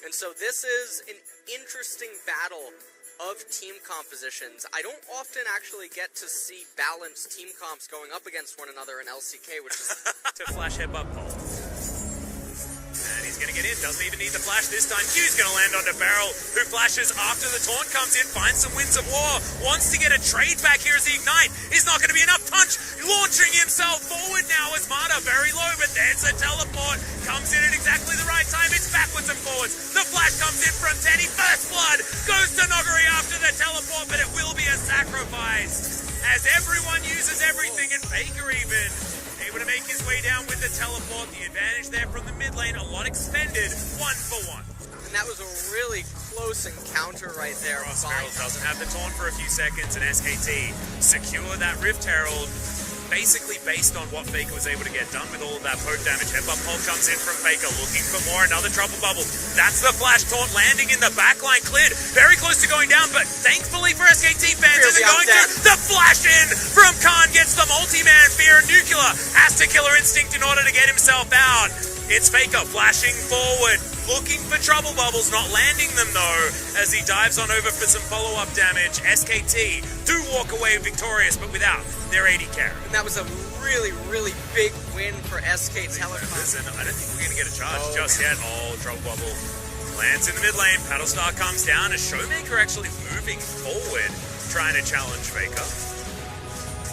And so this is an interesting battle of team compositions. I don't often actually get to see balanced team comps going up against one another in LCK, which is... to flash headbutt pole. And he's going to get in, doesn't even need the flash this time. Q's going to land onto Beryl, who flashes after the taunt comes in, finds some Winds of War, wants to get a trade back here as the Ignite. Is not going to be enough punch, launching himself forward now as Mata very low, but there's a teleport, comes in at exactly the right time, it's backwards and forwards. The flash comes in from Teddy, first blood, goes to Noguri after the teleport, but it will be a sacrifice, as everyone uses everything, and Faker even able to make his way down with the teleport. The advantage there from the mid lane, a lot expended, 1-for-1. And that was a really close encounter right there. Beryl doesn't have the taunt for a few seconds, and SKT secure that Rift Herald, basically based on what Faker was able to get done with all of that poke damage. Headbutt pole comes in from Faker, looking for more, another trouble bubble. That's the flash taunt landing in the backline, cleared, very close to going down, but thankfully for SKT fans, is it going to? The flash in from Khan gets the multi-man fear. Nuclear has to Killer Instinct in order to get himself out. It's Faker flashing forward, looking for trouble bubbles, not landing them though, as he dives on over for some follow-up damage. SKT do walk away victorious, but without their AD carry. And that was a really, really big win for SK Telecom. Listen, I don't think we're going to get a charge just yet. Oh, trouble bubble lands in the mid lane. Paddlestar comes down as Showmaker actually moving forward, trying to challenge Faker.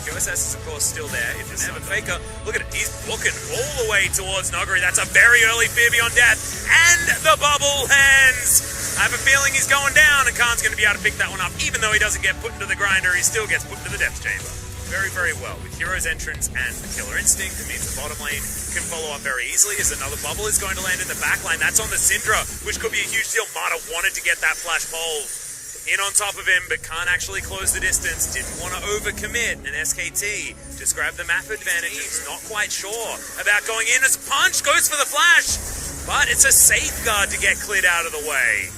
QSS is, of course, still there. If it's never Faker, look at it. He's looking all the way towards Noguri. That's a very early fear beyond death. And the bubble lands. I have a feeling he's going down, and Khan's going to be able to pick that one up. Even though he doesn't get put into the grinder, he still gets put into the death chamber. Very, very well. With Hero's entrance and the Killer Instinct, it means the bottom lane can follow up very easily, as another bubble is going to land in the back line. That's on the Syndra, which could be a huge deal. Mata wanted to get that flash pole in on top of him, but can't actually close the distance. Didn't want to overcommit, and SKT just grabbed the map advantage. He's not quite sure about going in as Punch goes for the flash, but it's a safeguard to get cleared out of the way.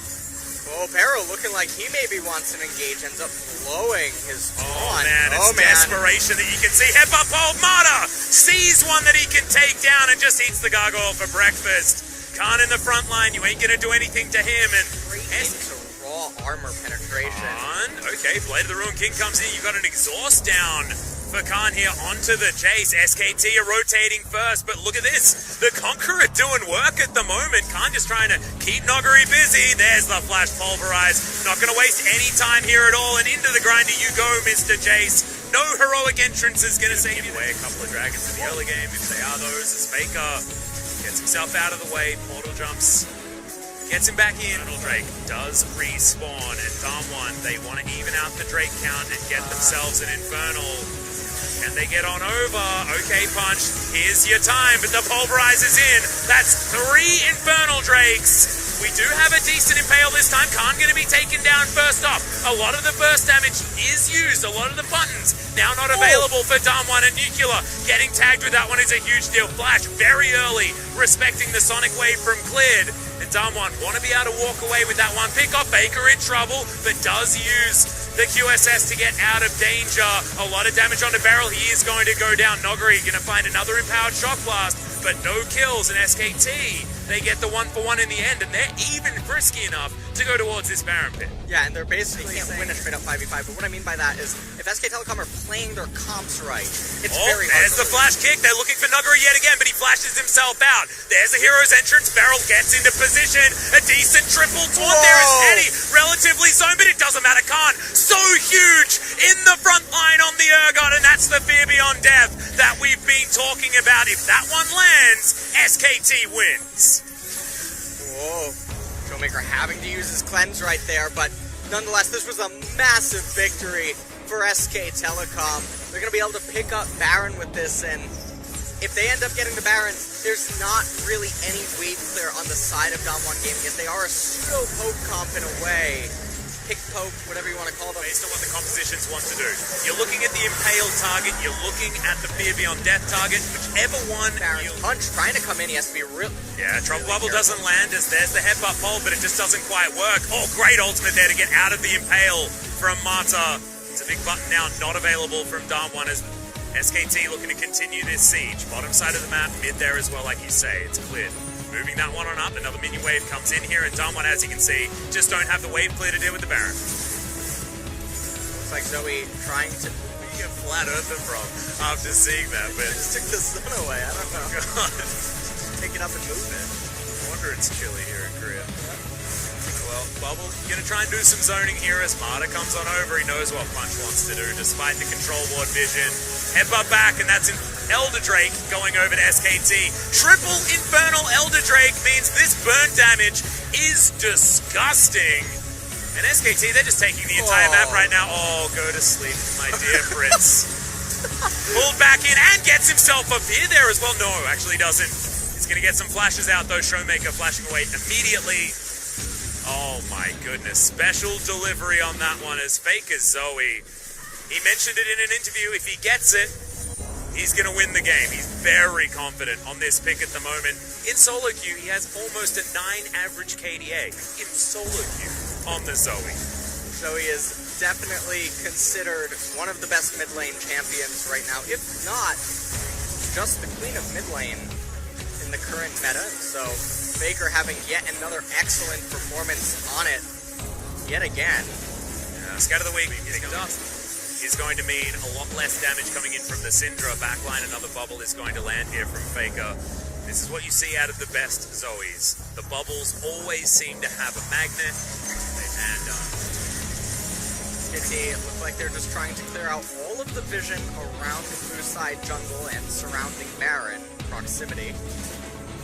Oh, Beryl looking like he maybe wants an engage, ends up blowing his taunt. Oh man, it's desperation that you can see. Headbutt pole, Mata sees one that he can take down and just eats the gargoyle for breakfast. Khan in the front line, you ain't gonna do anything to him, and raw armor penetration. Okay, Blade of the Ruined King comes in. You got an exhaust down for Khan here onto the chase. SKT are rotating first, but look at this. The Conqueror doing work at the moment. Khan just trying to keep Noguri busy. There's the flash pulverize. Not going to waste any time here at all, and into the grinder you go, Mr. Jace. No heroic entrance is going to save you. Away a couple of dragons in the early game, if they are those, as Faker gets himself out of the way. Portal jumps. Gets him back in. Drake does respawn, and ván1, they want to even out the Drake count and get themselves an Infernal. Can they get on over? Okay, Punch, here's your time, but the Pulverize is in. That's 3 Infernal Drakes. We do have a decent Impale this time. Khan going to be taken down first off. A lot of the burst damage is used. A lot of the buttons now not available for ván1, and Nuclear getting tagged with that one is a huge deal. Flash very early, respecting the Sonic Wave from cleared. And ván1 want to be able to walk away with that one pick off. Faker in trouble, but does use the QSS to get out of danger. A lot of damage onto Beryl. He is going to go down. Noguri going to find another Empowered Shock Blast, but no kills. And SKT, they get the 1-for-1 in the end, and they're even frisky enough to go towards this Baron pit. Yeah, and they're basically can't win a straight up 5v5, but what I mean by that is if SK Telecom are playing their comps right, it's very hard. There's the flash kick. They're looking for Noguri yet again, but he flashes himself out. There's the hero's entrance. Beryl gets into position. A decent triple taunt there is Teddy. Relatively zoned, but it doesn't matter. Khan, so huge in the front line on the Urgot, and that's the fear beyond death that we've been talking about. If that one lands, SKT wins. Whoa. Showmaker having to use his cleanse right there, but nonetheless, this was a massive victory for SK Telecom. They're going to be able to pick up Baron with this, and if they end up getting the Baron, there's not really any wave clear on the side of ván1 Gaming, as they are a pseudo-poke comp in a way. Pick poke, whatever you want to call them. Based on what the compositions want to do. You're looking at the Impale target, you're looking at the Fear Beyond Death target, whichever one Baron's Punch trying to come in, he has to be real. Yeah, Trouble Bubble doesn't land as there's the headbutt pole, but it just doesn't quite work. Oh, great ultimate there to get out of the Impale from Mata. It's a big button now, not available from ván1 as SKT looking to continue this siege. Bottom side of the map, mid there as well, like you say, it's cleared. moving that one on up. Another minion wave comes in here, and Dumb1, as you can see, just don't have the wave clear to deal with the Baron. Looks like Zoe trying to Be a flat earther from after seeing that, but just took the sun away. I don't know. God, Pick it up and move it. no wonder it's chilly here in Korea. Well, Bubble gonna try and do some zoning here as Marta comes on over. He knows what Punch wants to do, despite the control board vision. Headbutt back, and that's an Elder Drake going over to SKT. Triple Infernal Elder Drake means this burn damage is disgusting. And SKT, they're just taking the entire map right now. Oh, go to sleep, my dear Prince. Pulled back in and gets himself up here there as well. No, actually doesn't. He's going to get some flashes out, though. Showmaker flashing away immediately. Oh, my goodness. Special delivery on that one as fake as Zoe. He mentioned it in an interview. If he gets it, he's going to win the game. He's very confident on this pick at the moment. In solo queue, he has almost a 9 average KDA in solo queue on the Zoe. Zoe is definitely considered one of the best mid lane champions right now, if not just the queen of mid lane in the current meta. So Faker having yet another excellent performance on it yet again. Scout of the week is going to mean a lot less damage coming in from the Syndra backline. Another bubble is going to land here from Faker. This is what you see out of the best Zoes. The bubbles always seem to have a magnet. And SKT look like they're just trying to clear out all of the vision around the blue side jungle and surrounding Baron proximity.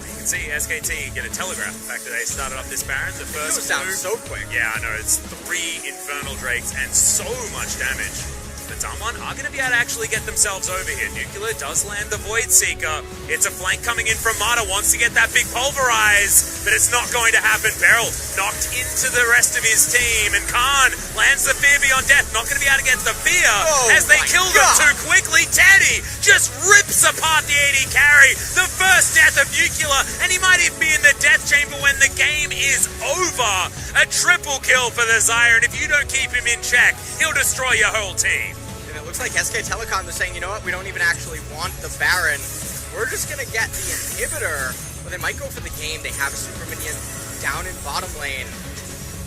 you can see SKT get a telegraph. The fact that they started up this Baron, the first It goes down so quick. Yeah, I know. It's 3 Infernal Drakes and so much damage. The Dumb1 are going to be able to actually get themselves over here. Nuclear does land the Void Seeker. It's a flank coming in from Mata. Wants to get that big pulverize, but it's not going to happen. Beryl knocked into the rest of his team, and Khan lands the Fear Beyond Death. Not going to be able to get the Fear as they kill them too quickly. Teddy just rips apart the AD carry. The first death of Nuclear, and he might even be in the death chamber when the game is over. A triple kill for the Zyre, and if you don't keep him in check, he'll destroy your whole team. And it looks like SK Telecom is saying, you know what, we don't even actually want the Baron. We're just going to get the inhibitor. But they might go for the game. They have a super minion down in bottom lane.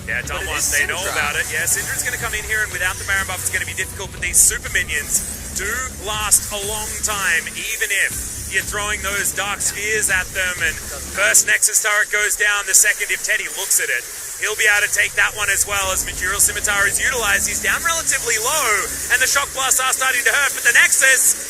Yeah, Dumb1, they know about it. Yeah, Syndra's going to come in here, and without the Baron buff, it's going to be difficult, but these super minions do last a long time, even if you're throwing those dark spheres at them. And first Nexus turret goes down, the second, if Teddy looks at it, he'll be able to take that one as well as Mercurial Scimitar is utilized. He's down relatively low, and the Shock Blasts are starting to hurt, but the Nexus